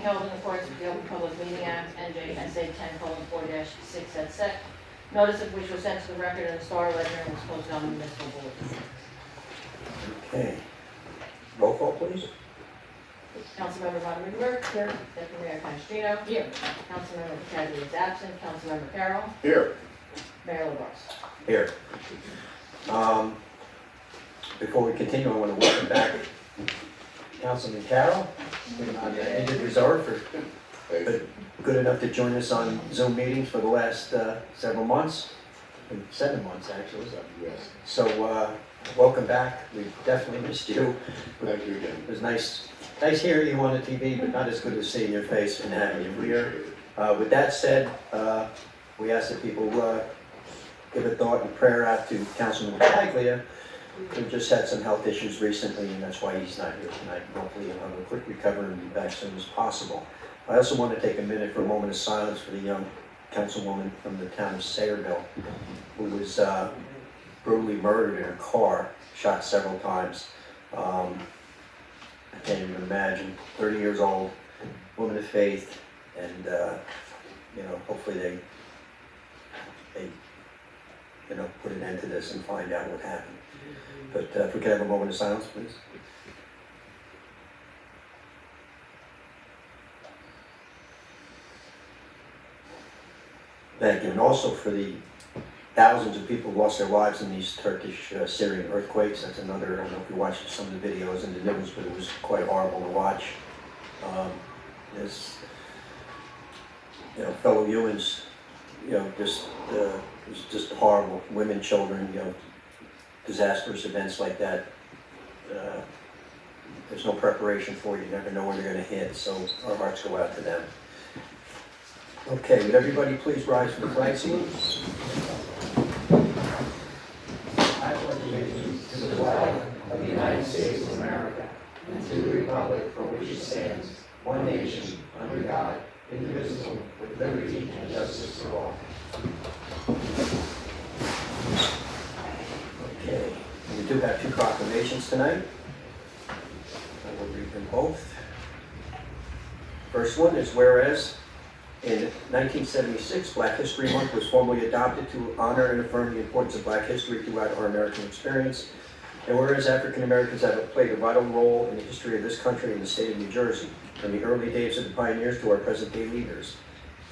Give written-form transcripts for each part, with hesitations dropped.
held in accordance with the Open Public Meeting Act, NJSA 10:4-6 et sec. Notice of which was sent to the record in the Star Ledger and was posted on the municipal bulletin. Okay. Roll call, please. Councilmember Von Rudenberg. Here. Deputy Mayor Canestrino. Here. Councilmember Pataglia is absent. Councilmember Carroll. Here. Mayor LaBrus. Here. Before we continue, I want to welcome back Councilman Carroll on the injured reserve for good enough to join us on Zoom meetings for the last several months, 7 months actually. Yes, So welcome back. We definitely missed you. thank you again. It was nice hearing you on the TV, but not as good as seeing your face and having you here. With that said, we ask that people give a thought and prayer out to Councilman Pataglia, who just had some health issues recently, and that's why he's not here tonight. Hopefully he'll have a quick recovery and be back as soon as possible. I also want to take a minute for a moment of silence for the young councilwoman from the town of Sayreville, who was brutally murdered in a car, shot several times. I can't even imagine. 30 years old, woman of faith, and hopefully they put an end to this and find out what happened. But if we could have a moment of silence, please. Thank you. And also for the thousands of people who lost their lives in these Turkish Syrian earthquakes. That's another, I don't know if you watched some of the videos in the news, but it was quite horrible to watch. There's, fellow humans, it was just horrible. Women, children, disastrous events like that. There's no preparation for you. You never know when they're going to hit, so our hearts go out to them. Okay, would everybody please rise for the flag salute? I pledge allegiance to the flag of the United States of America and to the republic for which it stands, one nation, under God, indivisible, with liberty and justice for all. Okay, we do have 2 proclamations tonight. I will read them both. First one is whereas in 1976, Black History Month was formally adopted to honor and affirm the importance of Black history throughout our American experience. And whereas African Americans have played a vital role in the history of this country and the state of New Jersey, from the early days of the pioneers to our present day leaders,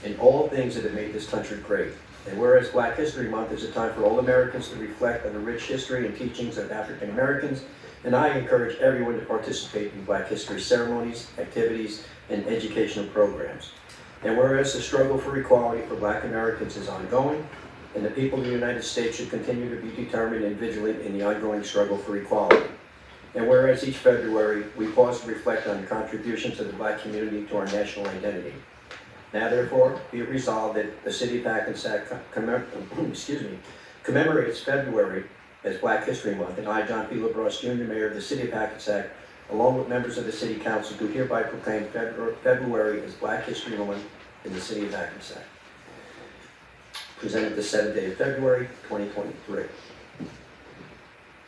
in all things that have made this country great. And whereas Black History Month is a time for all Americans to reflect on the rich history and teachings of African Americans, and I encourage everyone to participate in Black history ceremonies, activities, and educational programs. And whereas the struggle for equality for Black Americans is ongoing, and the people of the United States should continue to be determined and vigilant in the ongoing struggle for equality. And whereas each February we pause to reflect on the contributions of the Black community to our national identity. Now therefore be it resolved that the city of Hackensack commemorates February as Black History Month, and I, John P. LaBrus, Jr., Mayor of the city of Hackensack, along with members of the City Council, do hereby proclaim February as Black History Month in the City of Hackensack. Presented the 7th day of February, 2023.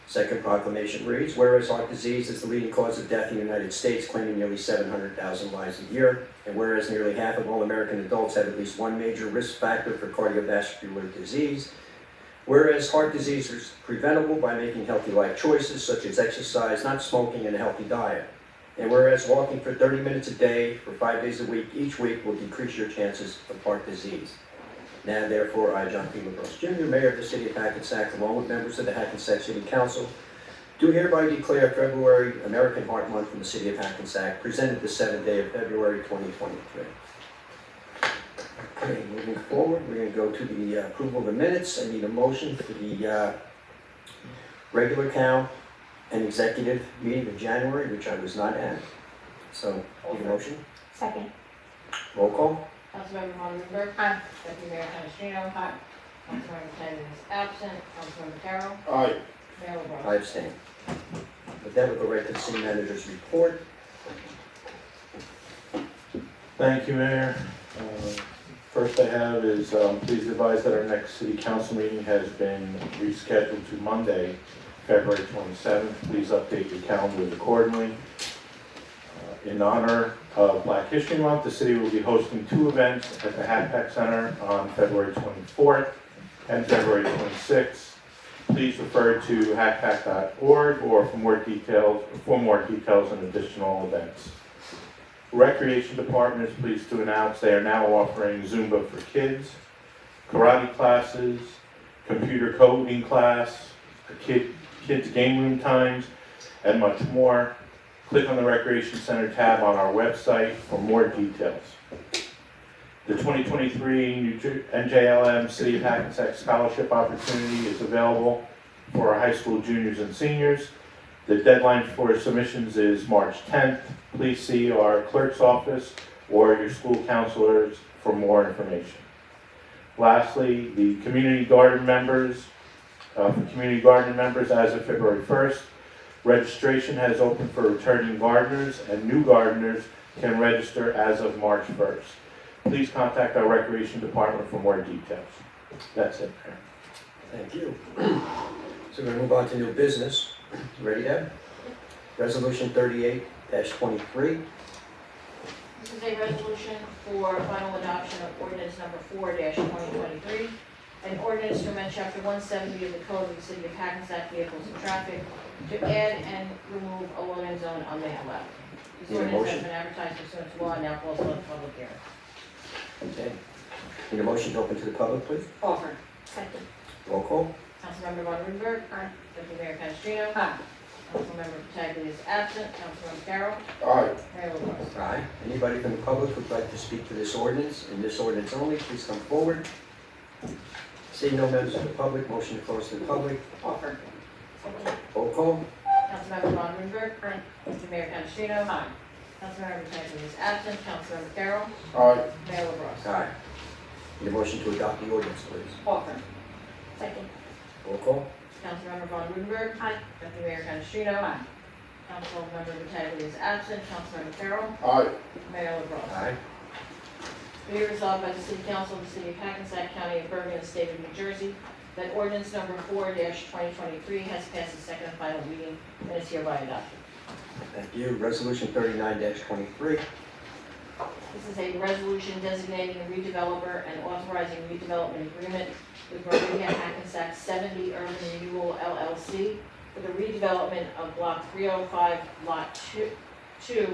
Second proclamation reads, whereas heart disease is the leading cause of death in the United States, claiming nearly 700,000 lives a year, and whereas nearly half of all American adults have at least one major risk factor for cardiovascular disease, whereas heart disease is preventable by making healthy life choices such as exercise, not smoking, and a healthy diet. And whereas walking for 30 minutes a day for 5 days a week each week will decrease your chances of heart disease. Now therefore, I, John P. LaBrus, Jr., Mayor of the City of Hackensack, along with members of the Hackensack City Council, do hereby declare February American Heart Month in the City of Hackensack, presented the 7th day of February 2023. Okay, moving forward, we're going to go to the approval of the minutes. I need a motion for the regular count and executive meeting of January, which I was not at. So, need a motion? Second. Roll call? Councilmember Von Rudenberg. Aye. Deputy Mayor Canestrino. Aye. Councilmember Pataglia is absent. Councilmember Carroll. Aye. Mayor LaBrus. I abstain. With that, we'll go right to the city manager's report. Thank you, Mayor. First I have is, please advise that our next city council meeting has been rescheduled to Monday, February 27th. Please update your calendars accordingly. In honor of Black History Month, the city will be hosting 2 events at the Hackensack Center on February 24th and February 26th. Please refer to hackpack.org or for more details on additional events. Recreation Department is pleased to announce they are now offering Zumba for kids, karate classes, computer coding class, kids game room times, and much more. Click on the Recreation Center tab on our website for more details. The 2023 NJLM City of Hackensack Scholarship Opportunity is available for our high school juniors and seniors. The deadline for submissions is March 10th. Please see our clerk's office or your school counselors for more information. Lastly, the community garden members, as of February 1st, registration has opened for returning gardeners, and new gardeners can register as of March 1st. Please contact our Recreation Department for more details. That's it, Mayor. Thank you. So we're going to move on to new business. You ready, Deb? Resolution 38-23. This is a resolution for final adoption of ordinance number 4-2023, an ordinance to amend chapter 170 of the Code of the City of Hackensack Vehicles and Traffic to add and remove a loading zone on Maple Ave. This Need a ordinance has motion? been advertised pursuant to law and now calls for the public hearing. Okay. Need a motion to open to the public, please? Offer. Second. Roll call. Councilmember Von Rudenberg. Aye. Deputy Mayor Canestrino. Aye. Councilmember Pataglia is absent. Councilmember Carroll. Aye. Mayor LaBrus. Aye. Anybody from the public who'd like to speak to this ordinance, and this ordinance only, please come forward. Seeing no members of the public, motion to close to the public. Offer. Second. Roll call. Councilmember Von Rudenberg. Aye. Deputy Mayor Canestrino. Aye. Councilmember Pataglia is absent. Councilmember Carroll. Aye. Mayor LaBrus. Aye. Need a motion to adopt the ordinance, please. Offer. Second. Roll call. Councilmember Von Rudenberg. Aye. Deputy Mayor Canestrino. Aye. Councilmember Pataglia is absent. Councilmember Carroll. Aye. Mayor LaBrus. Aye. Be it resolved by the City Council of the City of Hackensack County of Bergen and State of New Jersey that ordinance number 4-2023 has passed its second and final reading and is hereby adopted. Thank you. Resolution 39-23. This is a resolution designating a redeveloper and authorizing redevelopment agreement with Maria Hackensack 70 Urban Renewal LLC for the redevelopment of Block 305, Lot 2,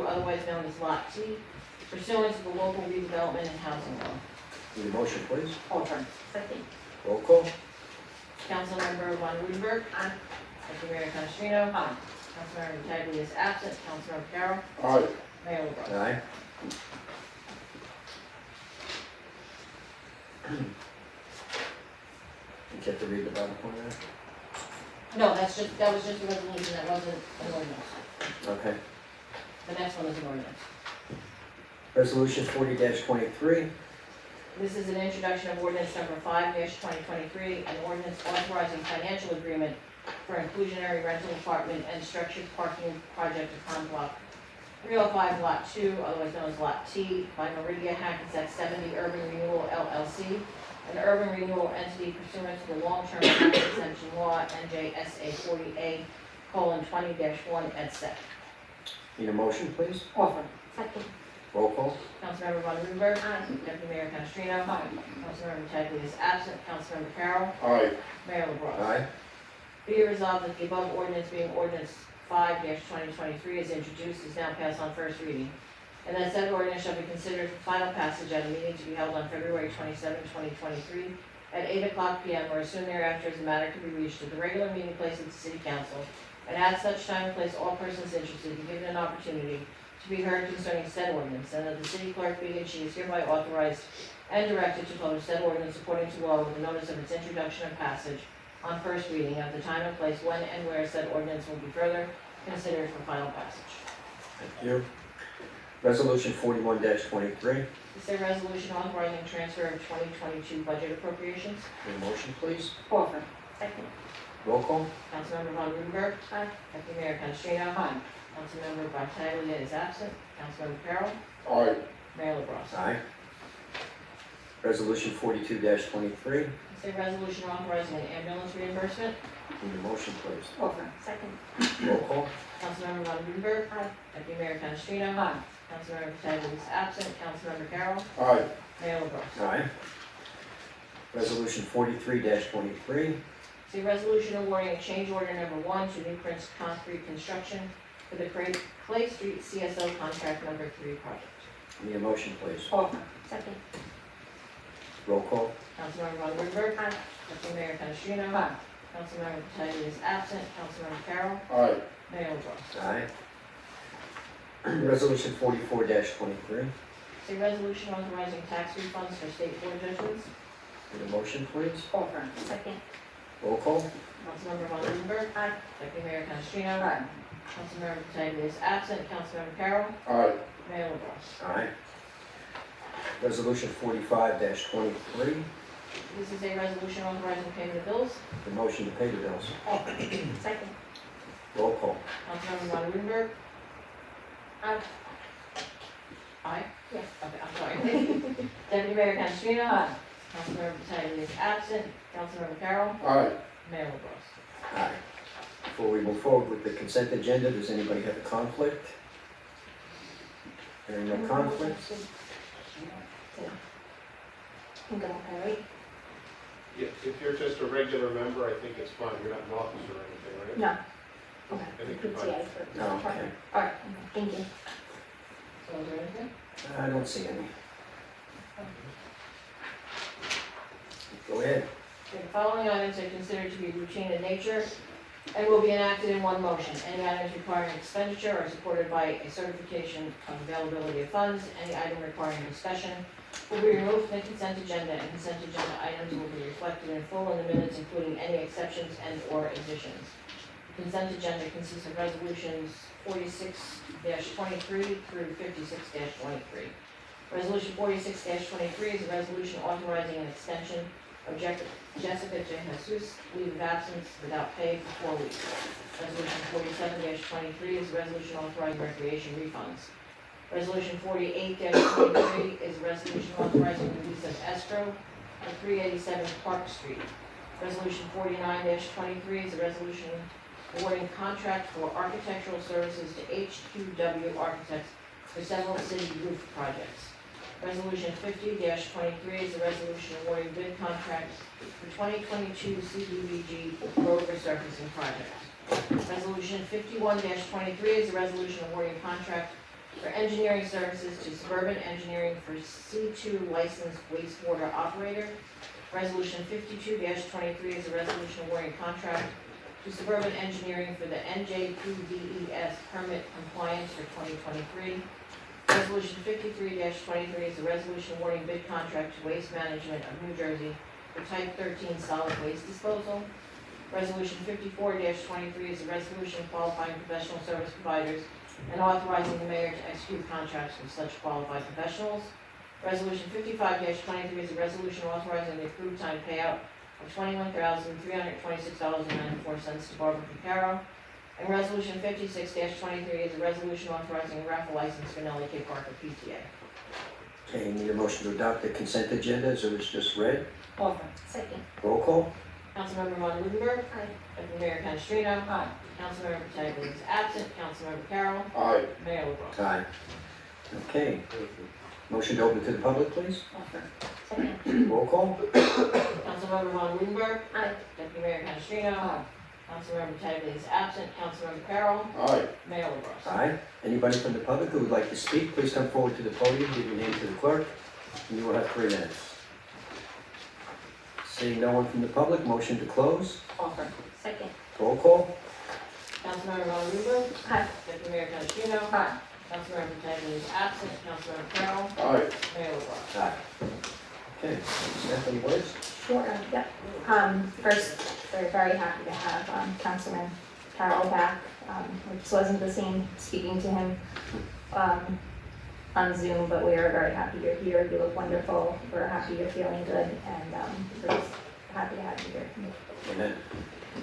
otherwise known as Lot T, pursuant to the local redevelopment and housing law. Need a motion, please. Offer. Second. Roll call. Councilmember Von Rudenberg. Aye. Deputy Mayor Canestrino. Aye. Councilmember Pataglia is absent. Councilmember Carroll. Aye. Mayor LaBrus. Aye. You get to read the bottom point there? No, that was just a resolution, that wasn't an ordinance. Okay. The next one is an ordinance. Resolution 40-23. This is an introduction of ordinance number 5-2023, an ordinance authorizing financial agreement for inclusionary rental apartment and structured parking project upon block 305, Lot 2, otherwise known as Lot T, by Maria Hackensack 70 Urban Renewal LLC, an urban renewal entity pursuant to the long-term tax exemption law, NJSA 40A:20-1 et sec. Need a motion, please? Offer. Second. Roll call. Councilmember Von Rudenberg. Aye. Deputy Mayor Canestrino. Aye. Councilmember Pataglia is absent. Councilmember Carroll. Aye. Mayor LaBrus. Aye. Be it resolved that the above ordinance being ordinance 5-2023 is introduced is now passed on first reading. And that said ordinance shall be considered for final passage at a meeting to be held on February 27, 2023 at 8:00 p.m. or as soon thereafter as the matter can be reached at the regular meeting place of the City Council. And at such time and place, all persons interested be given an opportunity to be heard concerning said ordinance, and that the city clerk be and she is hereby authorized and directed to publish said ordinance according to law with a notice of its introduction and passage on first reading at the time and place when and where said ordinance will be further considered for final passage. Thank you. Resolution 41-23. This is a resolution authorizing transfer of 2022 budget appropriations. Need a motion, please? Offer. Second. Roll call. Councilmember Von Rudenberg. Aye. Deputy Mayor Canestrino. Aye. Councilmember Pataglia is absent. Councilmember Carroll. Aye. Mayor LaBrus. Aye. Resolution 42-23. It's a resolution authorizing an ambulance reimbursement. Need a motion, please. Offer. Second. Roll call. Councilmember Von Rudenberg. Aye. Deputy Mayor Canestrino. Aye. Councilmember Pataglia is absent. Councilmember Carroll. Aye. Mayor LaBrus. Aye. Resolution 43-23. It's a resolution awarding a change order number 1 to New Prince Concrete Construction for the Clay Street CSO contract number 3 project. Need a motion, please. Offer. Second. Roll call. Councilmember Von Rudenberg. Aye. Deputy Mayor Canestrino. Aye. Councilmember Pataglia is absent. Councilmember Carroll. Aye. Mayor LaBrus. Aye. Resolution 44-23. It's a resolution authorizing tax refunds for state board judgments. Need a motion, please. Offer. Second. Roll call. Councilmember Von Rudenberg. Aye. Deputy Mayor Canestrino. Aye. Councilmember Pataglia is absent. Councilmember Carroll. Aye. Mayor LaBrus. Aye. Resolution 45-23. This is a resolution authorizing payment of bills. The motion to pay the bills. Offer. Second. Roll call. Councilmember Von Rudenberg. Aye. Aye. Yes. Okay, I'm sorry. Deputy Mayor Canestrino. Aye. Councilmember Pataglia is absent. Councilmember Carroll. Aye. Mayor LaBrus. Aye. Before we move forward with the consent agenda, does anybody have a conflict? Hearing no conflict? Can go, Harry. If you're just a regular member, I think it's fine. You're not an officer or anything, right? No. Okay. I think you're fine. PTA for. No, okay. All right. Thank you. So is there anything? I don't see any. Go ahead. Okay, the following items are considered to be routine in nature and will be enacted in one motion. Any items requiring expenditure are supported by a certification of availability of funds. Any item requiring discussion will be removed from the consent agenda, and consent agenda items will be reflected in full in the minutes, including any exceptions and/or additions. The consent agenda consists of resolutions 46-23 through 56-23. Resolution 46-23 is a resolution authorizing an extension of Jessica J. Jesus leave of absence without pay for 4 weeks. Resolution 47-23 is a resolution authorizing recreation refunds. Resolution 48-23 is a resolution authorizing release of escrow for 387 Park Street. Resolution 49-23 is a resolution awarding contract for architectural services to HQW Architects for several city roof projects. Resolution 50-23 is a resolution awarding bid contracts for 2022 CDBG road resurfacing project. Resolution 51-23 is a resolution awarding contract for engineering services to Suburban Engineering for C2 licensed wastewater operator. Resolution 52-23 is a resolution awarding contract to Suburban Engineering for the NJPDES permit compliance for 2023. Resolution 53-23 is a resolution awarding bid contract to Waste Management of New Jersey for Type 13 solid waste disposal. Resolution 54-23 is a resolution qualifying professional service providers and authorizing the mayor to execute contracts with such qualified professionals. Resolution 55-23 is a resolution authorizing the approved time payout of $21,326.94 to Barbara Picaro. And Resolution 56-23 is a resolution authorizing a raffle license for Nellie K. Parker PTA. Okay, need a motion to adopt the consent agenda as it was just read. Offer. Second. Roll call. Councilmember Von Rudenberg. Aye. Deputy Mayor Canestrino. Aye. Councilmember Pataglia is absent. Councilmember Carroll. Aye. Mayor LaBrus. Aye. Okay. Motion to open to the public, please. Offer. Second. Roll call. Councilmember Von Rudenberg. Aye. Deputy Mayor Canestrino. Aye. Councilmember Pataglia is absent. Councilmember Carroll. Aye. Mayor LaBrus. Aye. Anybody from the public who would like to speak, please come forward to the podium, give your name to the clerk, and you will have 3 minutes. Seeing no one from the public, motion to close. Offer. Second. Roll call. Councilmember Von Rudenberg. Aye. Deputy Mayor Canestrino. Aye. Councilmember Pataglia is absent. Councilmember Carroll. Aye. Mayor LaBrus. Aye. Okay, Stephanie Woods. Sure, yep. First, we're very happy to have Councilman Carroll back. We just wasn't the same speaking to him on Zoom, but we are very happy you're here. You look wonderful. We're happy you're feeling good, and we're just happy to have you here. Amen.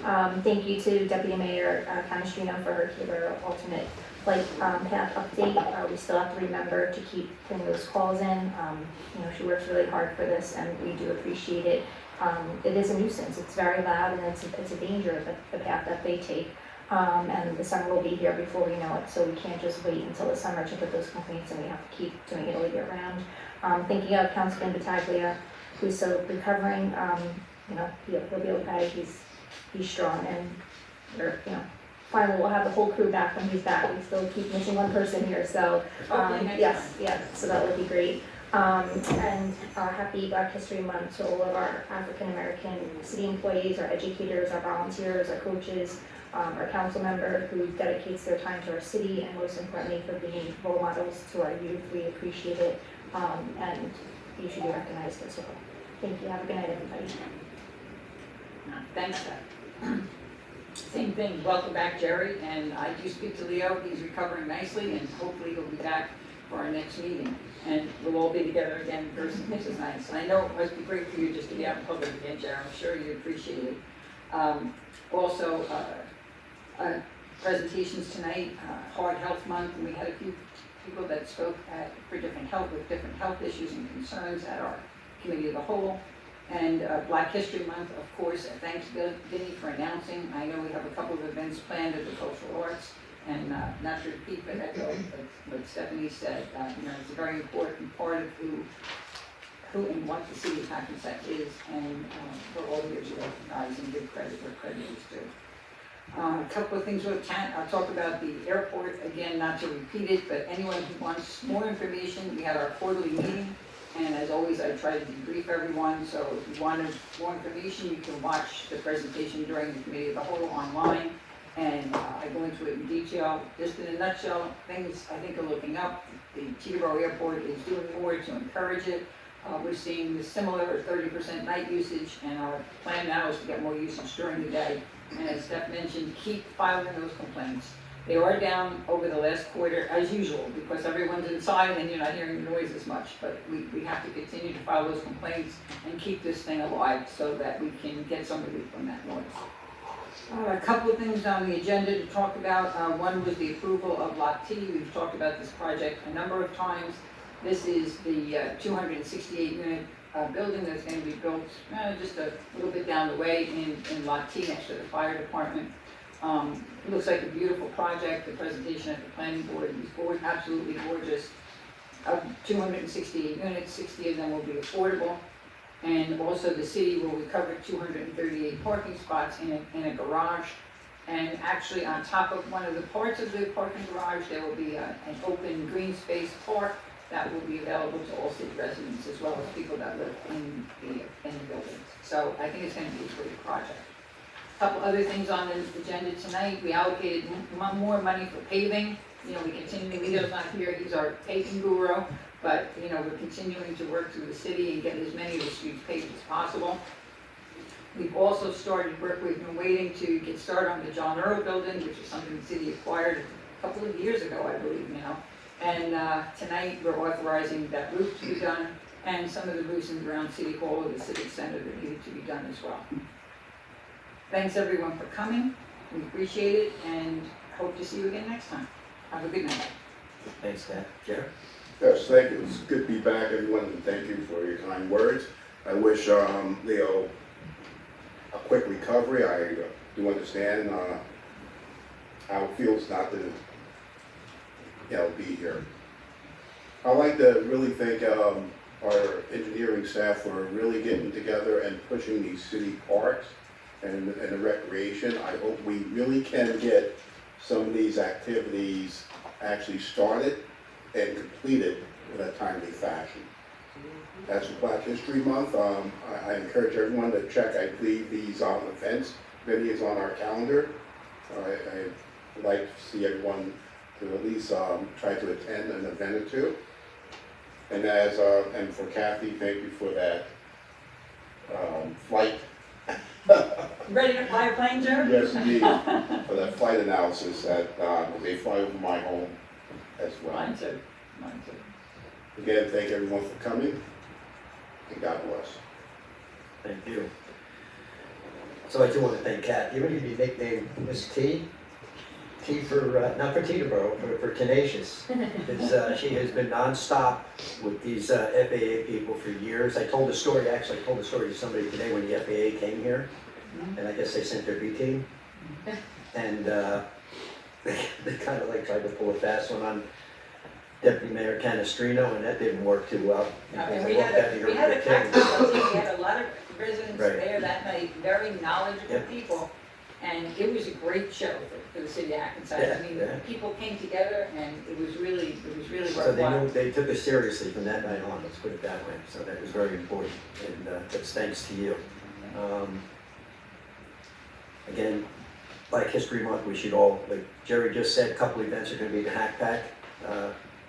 Thank you to Deputy Mayor Canestrino for her Kibera alternate flight path update. We still have to remember to keep putting those calls in. She works really hard for this and we do appreciate it. It is a nuisance, it's very loud and it's a danger, the path that they take. And the summer will be here before we know it, so we can't just wait until the summer to put those complaints and we have to keep doing it all year round. Thinking of Councilman Battaglia, who's still recovering, he'll be okay, he's strong and we're, finally we'll have the whole crew back when he's back. We still keep missing one person here, so, Hopefully next yes, so that would be great. And happy Black History Month to all of our African American city employees, our educators, our volunteers, our coaches, our council member who dedicates their time to our city and most importantly for being role models to our youth. We appreciate it, and you should be recognized as well. Thank you. Have a good night, everybody. Thanks, Beth. Same thing, welcome back, Jerry, and I do speak to Leo, he's recovering nicely, and hopefully he'll be back for our next meeting. And we'll all be together again in person, which is nice. And I know it must be great for you just to be out in public again, Jerry, I'm sure you appreciate it. Also, presentations tonight, Heart Health Month, and we had a few people that spoke with different health issues and concerns at our Committee of the Whole. And Black History Month, of course, thanks Vinnie for announcing. I know we have a couple of events planned at the Cultural Arts, and not to repeat but echo what Stephanie said. It's a very important part of who and what the city of Hackensack is, and we're all here to recognize and give credit where credit is due. A couple of things I'll talk about the airport, again, not to repeat it, but anyone who wants more information, we had our quarterly meeting. And as always, I try to debrief everyone, so if you want more information, you can watch the presentation during the Committee of the Whole online. And I go into it in detail. Just in a nutshell, things I think are looking up. The Teterboro Airport is doing more to encourage it. We're seeing the similar 30% night usage, and our plan now is to get more usage during the day. And as Steph mentioned, keep filing those complaints. They are down over the last quarter as usual because everyone's inside and you're not hearing the noise as much, but we have to continue to file those complaints and keep this thing alive so that we can get some relief from that noise. A couple of things on the agenda to talk about. One was the approval of Lot T. We've talked about this project a number of times. This is the 268-unit building that's going to be built just a little bit down the way in Lot T next to the fire department. It looks like a beautiful project. The presentation at the planning board was absolutely gorgeous. Of 268 units, 60 of them will be affordable. And also the city will recover 238 parking spots in a garage. And actually on top of one of the parts of the parking garage, there will be an open green space park that will be available to all city residents as well as people that live in the buildings. So I think it's going to be a great project. A couple other things on the agenda tonight. We allocated more money for paving. We continue, Leo's not here, he's our paving guru, but we're continuing to work through the city and get as many of the streets paved as possible. We've also started work, we've been waiting to get started on the John Earl building, which is something the city acquired a couple of years ago, I believe now. And tonight we're authorizing that roof to be done and some of the roofs in around City Hall or the Civic Center that needed to be done as well. Thanks everyone for coming. We appreciate it and hope to see you again next time. Have a good night. Thanks, Kat. Jared? Yes, thank you. It's good to be back, everyone, and thank you for your kind words. I wish Leo a quick recovery. I do understand how it feels not to be here. I'd like to really thank our engineering staff for really getting together and pushing these city parks and the recreation. I hope we really can get some of these activities actually started and completed in a timely fashion. As for Black History Month, I encourage everyone to check, I believe, these events. Many is on our calendar. I would like to see everyone to at least try to attend an event or two. And and for Kathy, thank you for that flight. Ready to fly a plane, Joe? Yes, indeed, for that flight analysis that they fly over my home as well. Mine too. Again, thank everyone for coming, and God bless. Thank you. So I do want to thank Kat, even if you nickname Miss T, T for, not for Teterboro, but for tenacious. It's, she has been nonstop with these FAA people for years. I told the story to somebody today when the FAA came here, and I guess they sent their B team. And they kind of like tried to pull a fast one on Deputy Mayor Canestrino, and that didn't work too well. And I we walked out of here had a with packed king. house, we had a lot of residents Right. there that night, very knowledgeable Yep. people. And it was a great show for the city of Hackensack. I mean, Yeah. people came together and it was really So they worthwhile. knew, they took us seriously from that night on, let's put it that way, so that was very important, and that's thanks to you. Again, Black History Month, we should all, like Jerry just said, a couple events are gonna be at the Hack Pack,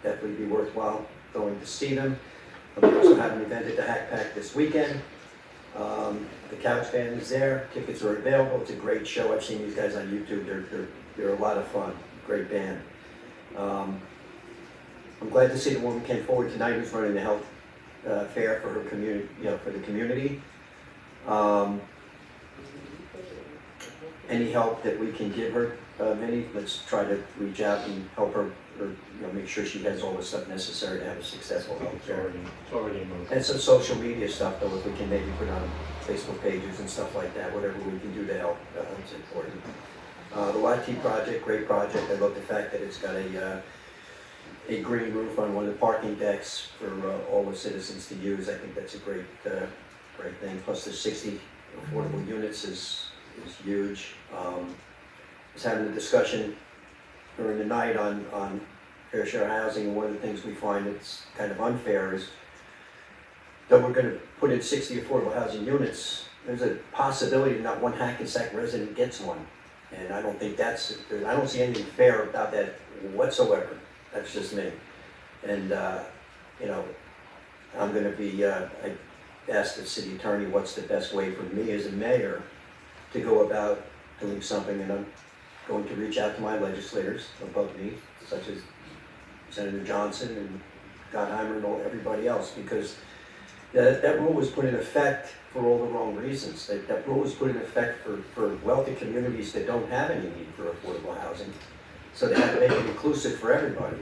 definitely be worthwhile going to see them. We also have an event at the Hack Pack this weekend. The Couch Band is there, tickets are available, it's a great show, I've seen these guys on YouTube, they're a lot of fun, great band. I'm glad to see the woman came forward tonight who's running the health fair for her community, for the community. Any help that we can give her, Vinnie, let's try to reach out and help her, or, make sure she has all the stuff necessary to have a successful health fair. It's already in motion. And some social media stuff, though, if we can maybe put on Facebook pages and stuff like that, whatever we can do to help, it's important. The YT project, great project, I love the fact that it's got a green roof on one of the parking decks for all the citizens to use. I think that's a great thing, plus the 60 affordable units is huge. I was having a discussion during the night on fair share housing, and one of the things we find that's kind of unfair is that we're gonna put in 60 affordable housing units, there's a possibility not one Hackensack resident gets one. And I don't think I don't see anything fair about that whatsoever. That's just me. And, I'm gonna be, I asked the city attorney what's the best way for me as a mayor to go about doing something, and I'm going to reach out to my legislators above me, such as Senator Johnson and Gottheimer and everybody else, because that rule was put in effect for all the wrong reasons. That rule was put in effect for wealthy communities that don't have any need for affordable housing. So they had to make it inclusive for everybody.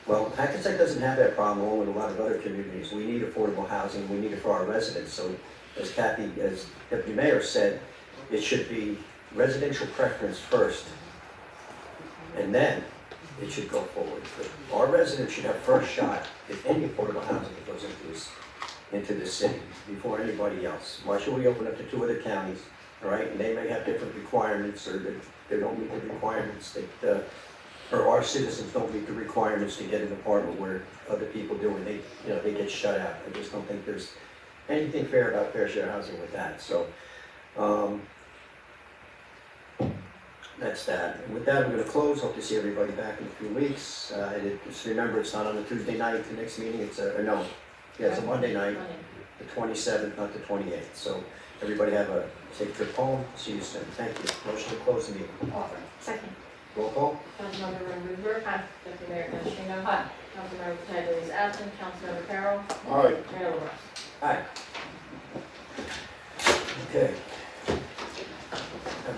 Well, Hackensack doesn't have that problem, along with a lot of other communities. We need affordable housing, we need it for our residents. So as Deputy Mayor said, it should be residential preference first, and then it should go forward. But our residents should have first shot at any affordable housing that goes into this city before anybody else. Why should we open up to 2 other counties, all right? And they may have different requirements, or they don't meet the requirements that, or our citizens don't meet the requirements to get an apartment where other people do, and they get shut out. I just don't think there's anything fair about fair share housing with that. So, that's that. And with that, I'm going to close. Hope to see everybody back in a few weeks. Just remember, it's not on a Tuesday night, the next meeting. It's a Monday night, the 27th, not the 28th. So everybody have a safe trip home. See you soon. Thank you. Motion to close the meeting. Offer. Second. Roll call. Councilmember Rivera. Aye. Deputy Mayor Canestrino. Aye. Councilmember Pataglia is absent. Councilmember Carroll. All right. Mayor LaBrus. Aye. Okay.